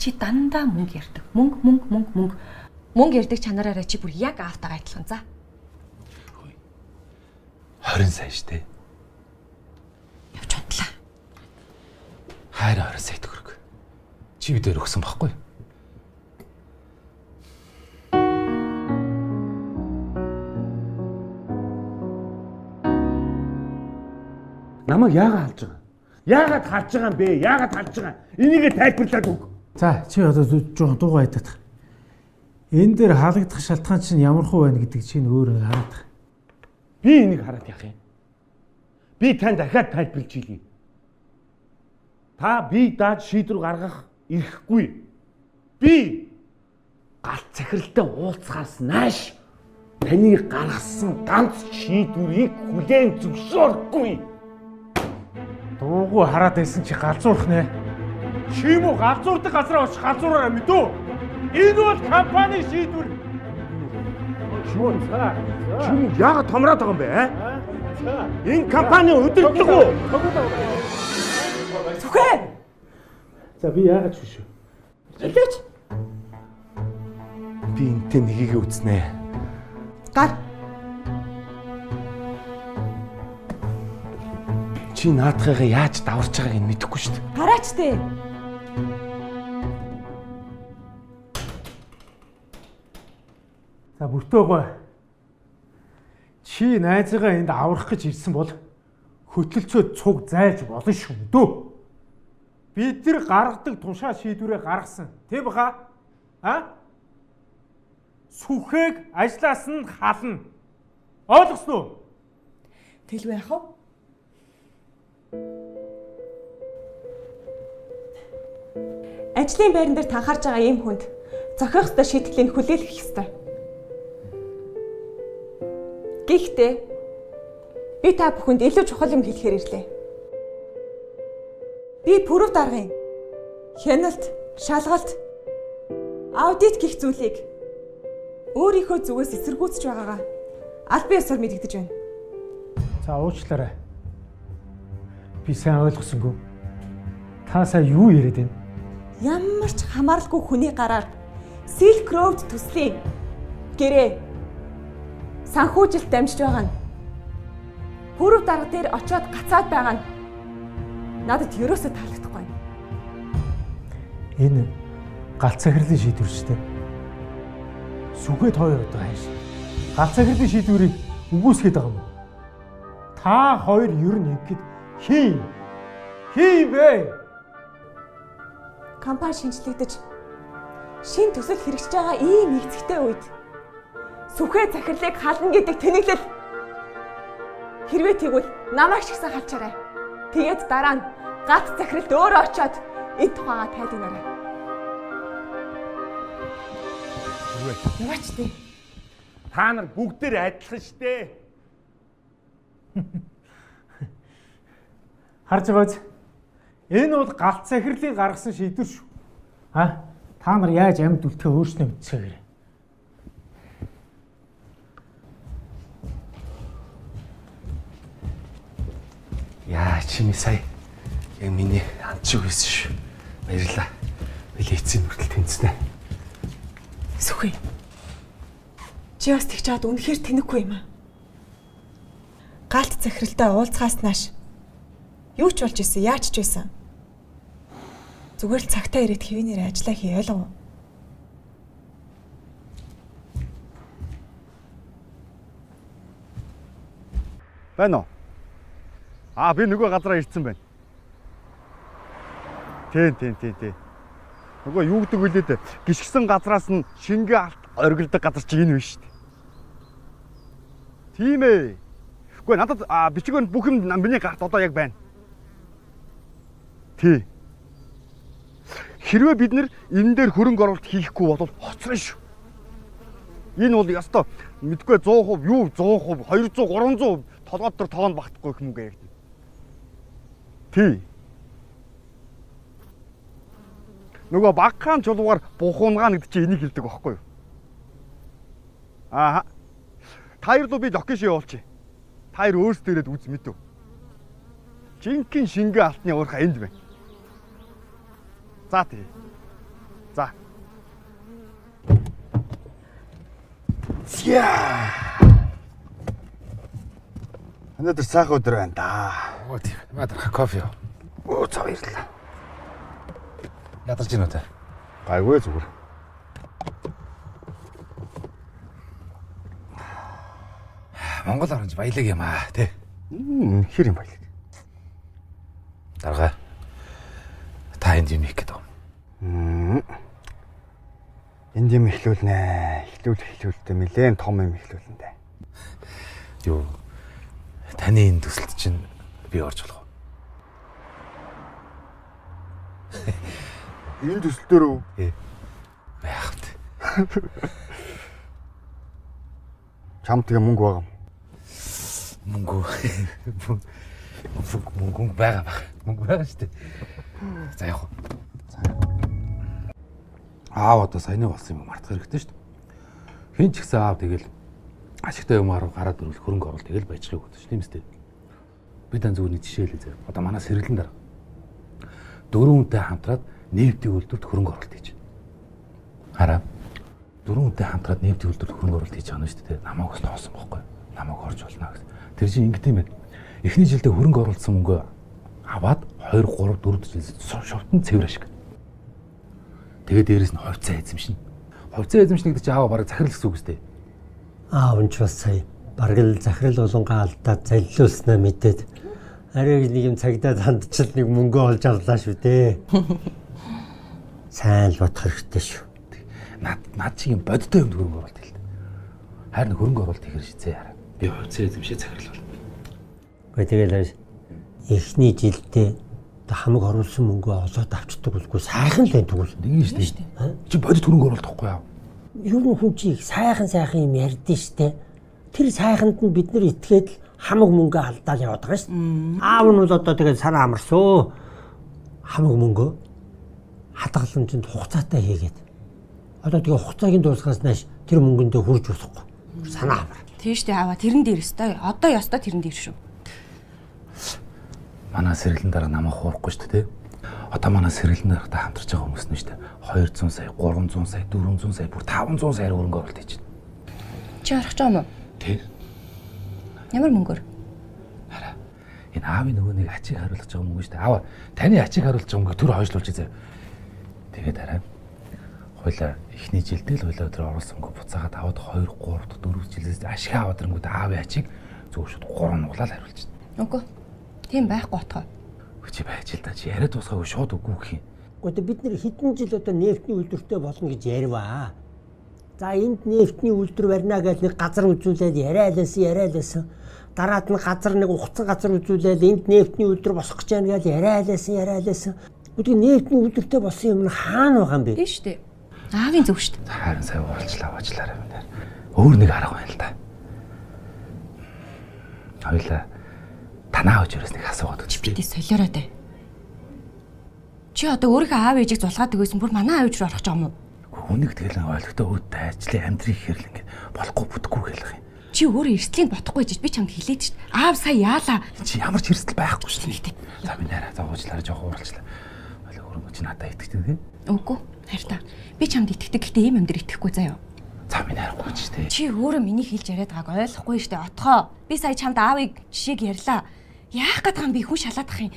Speaker 2: Чи дандаа мөнгө ярддаг. Мөнгө ярддаг чанараараа чи бүр яг аавтайгаа адилхан за.
Speaker 1: 20 сая штэ.
Speaker 2: Явж унтлаа.
Speaker 1: Хайр 20 сая төгрөг. Чи бид нар өгсөн байхгүй юу?
Speaker 8: Намайг яагаад халж байгаа? Яагаад халж байгаа юм бэ? Яагаад халж байгаа? Энийг тайлбарлаад өг.
Speaker 9: За чи одоо жоохон дуугаа айтах. Энэ дээр хаалгадах шалтгаан чинь ямар хөө байна гэдэг чинь өөрөө хараад.
Speaker 8: Би энийг хараад яах юм? Би тань дахиад тайлбарлаж хэлье. Та би дааж шийдвэр гаргах эрхгүй. Би галт захиралтай уулзахаас нааш таны гаргасан ганц шийдвэрийг хүлээн зөвшөөрөхгүй.
Speaker 9: Дуугүй хараад байсан чи галзуурах нэ. Чи юм уу галзуурдаг газараа очиж галзуураараа мэдүү. Энэ бол компани шийдвэр.
Speaker 8: Чимээ цаа. Чи яагаад томроод байгаа юм бэ? Энэ компани өдөртлөг үү?
Speaker 3: Зүхээ.
Speaker 8: За би яагаад шүшүү?
Speaker 3: Хэлээч.
Speaker 8: Би энтэй нэгийг үзнэ.
Speaker 3: Гар.
Speaker 8: Чи наадхайгаа яаж даварч байгааг нь мэдэхгүй шүү дээ.
Speaker 3: Гараач тээ.
Speaker 9: За бүртөөгөө. Чи найзыгаа энд аврах гэж ирсэн бол хөтөлцөө цуг зайлж болно шүү дөө. Бид нар гаргадаг тушаа шийдвэрээ гаргасан. Тэ баха? Сүхээг ажлаас нь хална. Ойлгосноо?
Speaker 3: Тэлвэ яах вэ? Ажлын байран дээр танхаарж байгаа ийм хүнд зохиох ёстой шийдвэрийг хүлээлгэх ёстой. Гэхдээ би та бүхэнд илүү чухал юм хэлэхээр ирлээ. Би пүрэв даргын хяналт, шалгалт, аудит гэх зүйлийг өөрийнхөө зүгээс эсэргүүцэж байгаагаа аль бие ёсоор мэдэгдэж байна.
Speaker 9: За уучлаарай. Би сайн ойлгосонгүй. Та сая юу яриад байна?
Speaker 3: Ямар ч хамааралгүй хүний гараар Silk Road төслийн гэрээ санхүүжилт дамжиж байгаа нь. Пүрэв дарга дээр очиод гацаад байгаа нь надад ерөөсөө таалагдахгүй.
Speaker 9: Энэ галт захирлын шийдвэр шүү дээ. Сүгээд хоёр удаа хайш. Галт захирлын шийдвэрийг үгүйсгээд байгаа юм уу? Та хоёр ер нь ингэхэд хин бэ?
Speaker 3: Компани шинжлэгдэж шин төсөл хэрэгжиж байгаа ийм нэгцэгтэй үед сүхэ захирлыг хална гэдэг тэнэглэл хэрвээ тэгвэл намайг ч гэсэн халчаарай. Тэгээд дараа нь галт захирлд өөрөө очиод энэ тухайгаа тайлбараарай. Яваач дээ.
Speaker 8: Та нар бүгдээр адилхан штэ.
Speaker 9: Харж бааз. Энэ бол галт захирлын гаргасан шийдвэр шүү. Та нар яаж амьд үлдэхээ өөрснөө мэдчихээгээрэй.
Speaker 1: Яа, чими сая. Яг миний анчиг байсан шүү. Баярлалаа. Билетийн хүртэл тэнцэнэ.
Speaker 3: Сүхэ. Чи бас тэгж чад үнэхээр тэнэггүй юм аа. Галт захиралтай уулзахаас нааш юу ч болж исэн, яаж ч байсан. Зүгээр л цагтаа ирээд хэвийнээр ажиллаа хий ойлгов.
Speaker 8: Байна уу? Би нөгөө газараа ирсэн байна. Тийм. Нөгөө юу гэдэг вүлээд гიშгсэн газраас нь шингээ алт оргилдог газар чи энэ биш шүү дээ. Тийм ээ. Гэхдээ надад бичгүүнд бүх юм миний гарт одоо яг байна. Тий. Хэрвээ бид нэр энэ дээр хөрөнгө оруулалт хийхгүй бол хоцрон шүү. Энэ бол ястаа мэдгүй 100%, юу 100%, 200, 300 толгойд төр тоон багтахгүй юм уу яг. Тий. Нөгөө багахан чулуугаар бухуунгаа гэдэг чи энийг хэлдэг байхгүй юу? Таяр руу би локейшн явуулчих. Таяр өөрсдөө ирээд үз мэдв. Жинхэнэ шингээ алтны уурхай энд байна. За тий. За. Яа. Өнөөдөр сайхан өдөр байна да.
Speaker 1: Оо тийм. Мадрах кофе. Оо цаа баярлалаа. Ядарч гинэ үү те?
Speaker 8: Гайгүй зүгээр.
Speaker 1: Монгол оранж баялаг юм те.
Speaker 8: Хэр юм баялаг.
Speaker 1: Дарга. Та энд юм их гэдэг юм.
Speaker 8: Энд юм эхлүүлнэ. Эхлүүлдэ нэлээд том юм эхлүүлнэ дээ.
Speaker 1: Юу? Таны энэ төсөлд чинь би орж болох уу?
Speaker 8: Энэ төсөл дээр үү?
Speaker 1: Яах вэ?
Speaker 8: Чамд тэгээ мөнгө байгаа юм.
Speaker 1: Мөнгө байгаа. Мөнгө байгаа шүү дээ. За яах вэ? Аав одоо саяны болсон юм мартах хэрэгтэй шүү дээ. Хин ч ихсэн аав тэгэл ашигтай юмаруу гараад ирвэл хөрөнгө оруулалт тэгэл баяжхыг өгдөө шүү, тийм үстэй. Би дан зүгээр нэг жишээ хэлээ зэрэг. Одоо манай сэргэлэн дараа. 4 хүнтэй хамтраад нефтийн үйлдвэрт хөрөнгө оруулалт хийж байна. Хараа. 4 хүнтэй хамтраад нефтийн үйлдвэрт хөрөнгө оруулалт хийж байгаа нь шүү дээ. Намайг бас ноосон байхгүй. Намайг орж болно гэсэн. Тэр чинь ингэ тийм ээ. Эхний жилдээ хөрөнгө оруулсан мөнгөө аваад 2 3 4 жил шовтон цэвэр ашиг. Тэгээд дээрэс нь хувьцаа эзэмшнэ. Хувьцаа эзэмшнэ гэдэг чинь аав бараг захирал гэсэн үг үстэй.
Speaker 4: Аав нь ч бас сая бараг л захирал болонгаа алдаад заллуулснаа мэдээд арайг нэг юм цагдаа хандчил нэг мөнгө олж авлаа шүү дээ. Сайн л бодох хэрэгтэй шүү.
Speaker 1: Наад чи юм бодтой юмд хөрөнгө оруулалт хэлдэг. Харин хөрөнгө оруулалт хийхэр шицээ хараа. Би хувьцаа эзэмшээ захирал бол.
Speaker 4: Гэхдээ тэгэл эхний жилдээ хамаг оруулсан мөнгөө олоод авчдаг үгүй сайхан л байна тэгвэл.
Speaker 1: Нэг шүү дээ. Чи бодит хөрөнгө оруулалт тахгүй яа.
Speaker 4: Юу н хүн чи сайхан юм ярьдэн штэ. Тэр сайханд нь бид нар итгээд л хамаг мөнгө алдаал яваад байгаа шүү. Аав нь бол одоо тэгээд санаа амарсан. Хамаг мөнгө хадгаламжинд хугацаатай хийгээд. Одоо тэгээд хугацааг нь дуусгаас нааш тэр мөнгөндөө хүрж болохгүй. Санаа амар.
Speaker 2: Тийш дээ аваа тэрэн дээр өстой. Одоо ёстой тэрэн дээр шүү.
Speaker 1: Манай сэргэлэн дараа намайг хуурахгүй шүү дээ. Одоо манай сэргэлэн дараатай хамтарч байгаа хүмүүс нь шүү дээ. 200 сая, 300 сая, 400 сая, бүр 500 саяар хөрөнгө оруулалт хийж байна.
Speaker 2: Чи орох гэж байгаа юм уу?
Speaker 1: Тий.
Speaker 2: Ямар мөнгөөр?
Speaker 1: Энэ аавын нөгөө нэг ачийг харуулж байгаа мөнгө шүү дээ. Аава, таны ачийг харуулж байгаа мөнгө төр хойшлуулж заяа. Тэгээд дараа хойлоо эхний жилдээ л хойлоо өдөр оруулсан мөнгө буцаагаад аваад 2, 3, 4 жилээс ашиг аваад ирэнгүүт аавын ачийг зөв шууд 3 нуглаад хариулж байна.
Speaker 2: Үгүй. Тийм байхгүй отгоо.
Speaker 1: Чи байж л да чи яриад дуусгаагүй шууд үгүй гэх юм.
Speaker 4: Одоо бид нэр хэдэн жил одоо нефтний үйлдвэртэй болно гэж ярьваа. За энд нефтний үйлдвэр барина гэж нэг газар үзүүлээд яриалаасан. Дараад нь газар нэг ухцсан газар үзүүлээд энд нефтний үйлдвэр босох гэж байна гэж яриалаасан. Үгүй нефтний үйлдвэртэй болсон юм нь хаана байгаа юм бэ?
Speaker 2: Биш үү? Аавын зөв шүү дээ.
Speaker 1: Харин сая уулчлаарай минь. Өөр нэг арга байна л да. Хоёлаа танаа өчөөс нэг асуугаад үзчихье.
Speaker 2: Чи солиороо дээ. Чи одоо өөрийнхөө аав ээжийг зулгаад өгөөсөн бүр манай аав ээж рүү орох гэж байгаа юм уу?
Speaker 1: Хүнийг тэгэл ойлгохтой өөдөө ажлын амьдрыг хэрэл ингэ болохгүй бүтэхгүй хэлэх юм.
Speaker 2: Чи өөрөө эрсдлийг бодохгүй гэж би чамд хэлээд шүү дээ. Аав сая яалаа.
Speaker 1: Чи ямар ч эрсдэл байхгүй шүү дээ. За минь арай зовоочлаарай жоох ууралчлаа. Хойлоо өөрөө чи надад итгэдэг тийм?
Speaker 2: Үгүй. Хайртай. Би чамд итгэдэг гэхдээ ийм юм дээр итгэхгүй заяа.
Speaker 1: За минь арайгүй ч тийм.
Speaker 2: Чи өөрөө миний хэлж яриад байгааг ойлгохгүй шүү дээ. Отгоо. Би сая чамд аавыг жишээг ярьлаа. Яах гээд байгаа юм би хүн шалаад ах юм.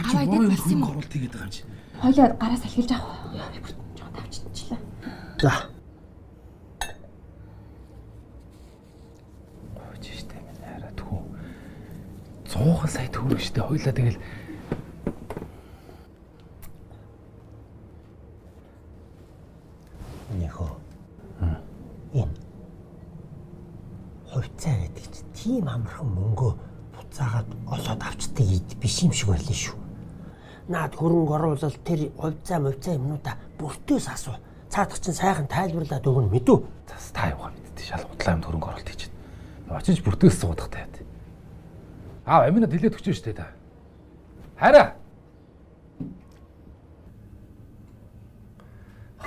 Speaker 2: Аваа идэх болсон юм уу?
Speaker 1: Оруулт хийгээд байгаа юм чи.
Speaker 2: Хойлоо гараас салхилж авах. Яа би бүр жоо тавьчихлаа.
Speaker 4: За.
Speaker 1: Жиштэй минь арай тхүү. 100 сая төгрөг штэ хойлоо тэгэл
Speaker 4: Нихо. Энэ хувьцаа гэдэг чи тийм амархан мөнгөө буцаагаад олоод авчдаг биш юм шиг байлаа шүү. Наад хөрөнгө оруулалт тэр хувьцаа юмнуудаа бүртөөс асуу. Цаадах чинь сайхан тайлбарлаад өгнө мэдүү.
Speaker 1: тас та яваа мэдтээ шалгуудлаа юм хөрөнгө оруулалт хийж байна. Очиж бүртгээс суудах таад. Аминад хилээд өгч штэ та. Хараа.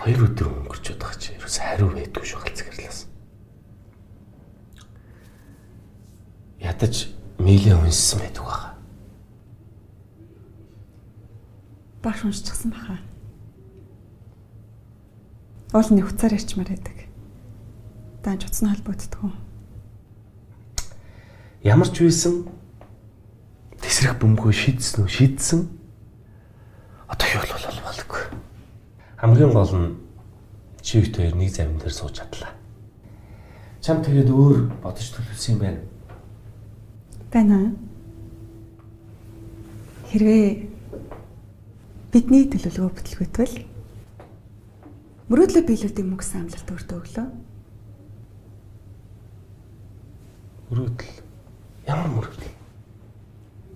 Speaker 1: 2 өдөр өнгөрч удаа чи ерөөс хариу байдгүй шүү галзгарлаас. Ядаж мэйлээ унссан байдаг байгаа.
Speaker 3: Баш уншчихсан баха. Уул нэг хуцаар ярьчмаар байдаг. Даанч утасны холбогддгоо.
Speaker 5: Ямар ч үйсэн тесрэх бөмбөгөө шийдсэн. Одоо юу болгүй. Хамгийн гол нь чи өвт хоёр нэг завин дээр сууж чадлаа. Чам тэгээд өөр бодож төлөвлөсөн юм байна.
Speaker 3: Байна. Хэрвээ бидний төлөвлөгөө бүтлгүүтвэл мөрөөдлөө биелүүлдэг мөнгөсөн амлалт өөртөө өглөө.
Speaker 5: Мөрөөдөл. Ямар мөрөөдөл?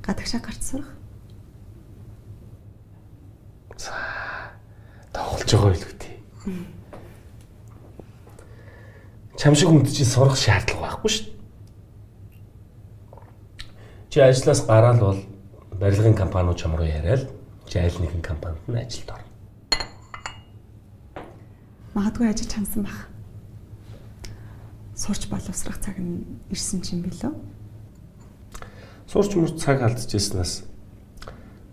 Speaker 3: Гадагшаа гарч сурах.
Speaker 5: За тоглож байгаа юу гэдэг. Чам шиг хүнд чинь сурах шаардлага байхгүй шүү дээ. Чи ажлаас гараал бол барилгын компаниуд чам руу яриад чи аль нэгэн компанид нь ажилд орно.
Speaker 3: Магадгүй ажиж чамсан бах. Сурч боловсрах цаг нь ирсэн чинь билүү?
Speaker 5: Сурч мурч цаг алдчихснаас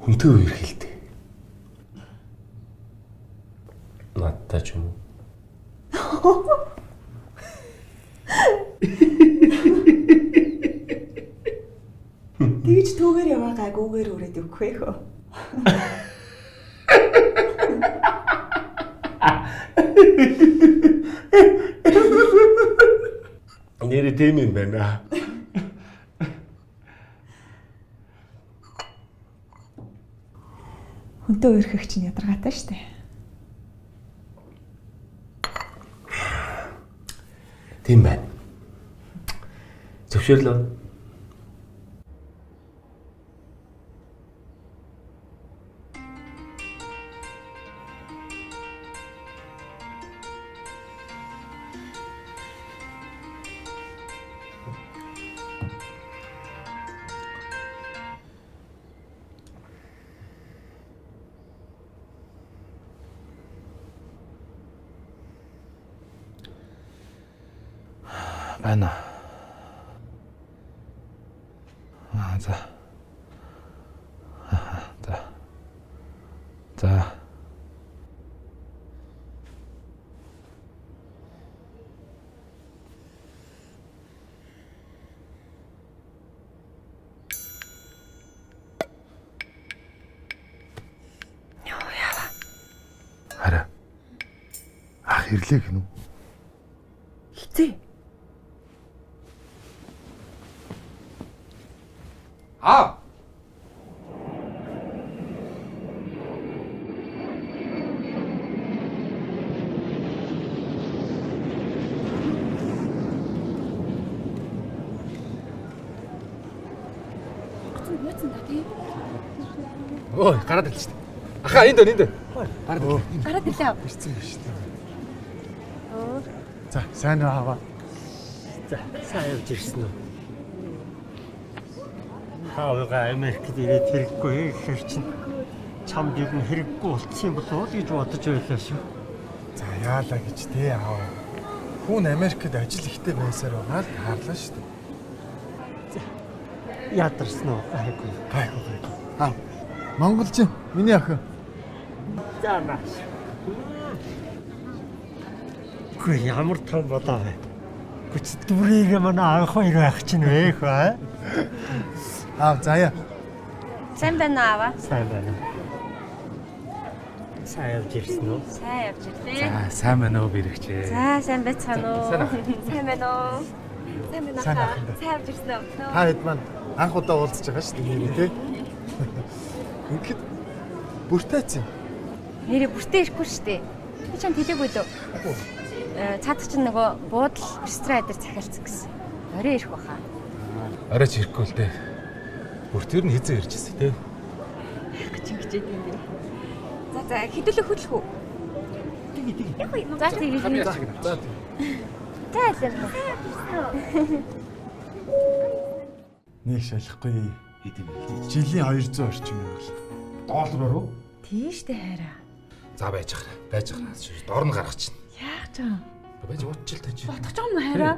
Speaker 5: хүнтэй үер хэлдэг. Надтай ч юм уу.
Speaker 3: Тэгж түүгээр яваа гайгүйгээр өрөөд өгөхгүй хөө.
Speaker 5: Нэр тийм юм байна.
Speaker 3: Хүнтэй үерхэх чинь ядаргаатай штэ.
Speaker 5: Тийм байна. Зөвшөөрлөө.
Speaker 1: Байна. За.
Speaker 6: За.
Speaker 8: Хараа. Ах ирлээ гэнэ үү?
Speaker 3: Хизээ.
Speaker 1: Аа. Ой, гараад ирлээ шүү дээ. Ахаа энд энэ. Гараад ирлээ.
Speaker 2: Гараад ирлээ.
Speaker 8: Ирсэн юм шүү дээ. За, сайн уу аваа.
Speaker 4: За, сайн явж ирсэн үү? Хавга Америкт ирээд хэрэггүй гэхэр чинь чамд юу н хэрэггүй болчихсон болов уу гэж бодож байлаа шүү.
Speaker 9: За яалаа гэж тий аав. Хүн Америкт ажил ихтэй байсаар байгаа л таарлаа шүү дээ.
Speaker 4: Ядарсан уу? Гайгүй.
Speaker 9: Аа. Монголчин миний охин.
Speaker 4: За маш. Хөөе ямар том бодоо вэ? Гэвч дүрийг манай анх хоёр байх чинь вэ хаа?
Speaker 9: Аа заяа.
Speaker 2: Сайн байна уу аваа?
Speaker 4: Сайн байна. Сайн явж ирсэн үү?
Speaker 2: Сайн явж ирлээ.
Speaker 1: За, сайн байна уу бэрэгчээ.
Speaker 2: За, сайн байцгаана уу? Сайн байна уу? Сайн байна аа. Сайн явж ирсэн үү?
Speaker 9: Та хэд маань анх удаа уулзж байгаа шүү дээ нэрээ тий. Ингээд бүртээц юм.
Speaker 2: Нэрээ бүртээ ирэхгүй шүү дээ. Би чам хэлээгүй лөө. Цаадах чинь нөгөө буудал ресторан дээр захиалцсан гэсэн. Орой ирэх баха.
Speaker 1: Оройч ирэхгүй л дээ. Бүртээр нь хизээ ирж ирсэн тий.
Speaker 2: Гэж хичээд юм бэ. За хэдүүлээ хөдлөх үү? За тийм.
Speaker 1: За.
Speaker 2: За ялаа.
Speaker 9: Нэг шалахгүй. Жилийн 200 орчим юм бол. Доллараар уу?
Speaker 2: Тийш дээ хайраа.
Speaker 1: За байж ахна. Дор нь гаргах чинь.
Speaker 2: Яах чам?
Speaker 1: Байж утчил тааж.
Speaker 2: Ботгож байгаа юм хайраа.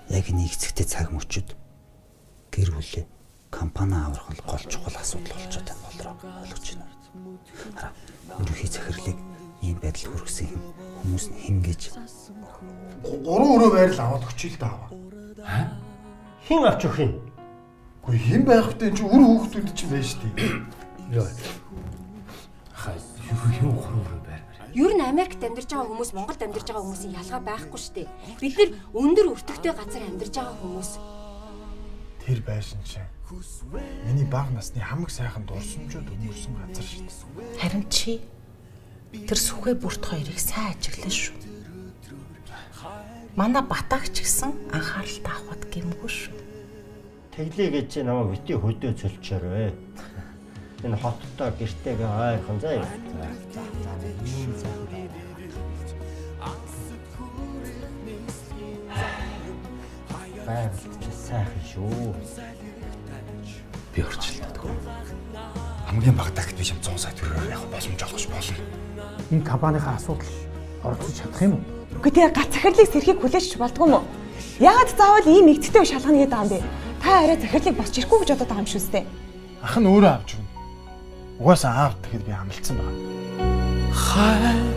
Speaker 10: Яг нэг хэсэгтээ цаг мөчөд гэр бүлээ компани аврах нь гол чухал асуудал болчиход байна болроо ойлгож байна. Хараа. Өөрийнхөө захирлыг ийм байдал хүргэсэн хүмүүс нь хэн гэж
Speaker 9: 3 өрөө байрал аваад өчил та аваа.
Speaker 4: Хэн авч өгөх юм?
Speaker 9: Гэхдээ хэн байх вэ? Энд чинь үр хүүхдүүд чинь байж тээ.
Speaker 1: Йоо. Хаа юу хөрөөрөө байр.
Speaker 2: Ер нь Америкт амьдарч байгаа хүмүүс Монголд амьдарч байгаа хүмүүсийн ялгаа байхгүй шүү дээ. Бид нэр өндөр өртөгтэй газар амьдарч байгаа хүмүүс.
Speaker 9: Тэр байшин чинь миний бага насны хамаг сайхан дурсамжууд өмөрсөн газар шүү дээ.
Speaker 11: Харин чи тэр сүхэ бүрт хоёрыг сайн ажиглана шүү. Манай Батагч гэсэн анхаарал таахад гэмгүй шүү.
Speaker 4: Тэглээ гэж чи намайг бити хөдөө цөлчөөрөө. Энэ хоттой гэртээгээ ойрхон заа. Баярлалаа сайхан шүү.
Speaker 1: Би орчлоо. Хамгийн багтаагт би шам 100 сая төгрөгөөр явах боломж олгож болно.
Speaker 9: Энэ компанийнхаа асуудал оролцож чадах юм уу?
Speaker 3: Үгүй тэгээ гац захирлыг сэрхийг хүлээж болдгоо юм уу? Яагаад заавал ийм игттэй шалгана гэдэг юм бэ? Та арай захирлыг босч ирэхгүй гэж бодоод байгаа юм шүү дээ.
Speaker 9: Ах нь өөрөө авч өгнө. Угаасаа аав тэгэхэд би амлцсан байна.
Speaker 7: Хай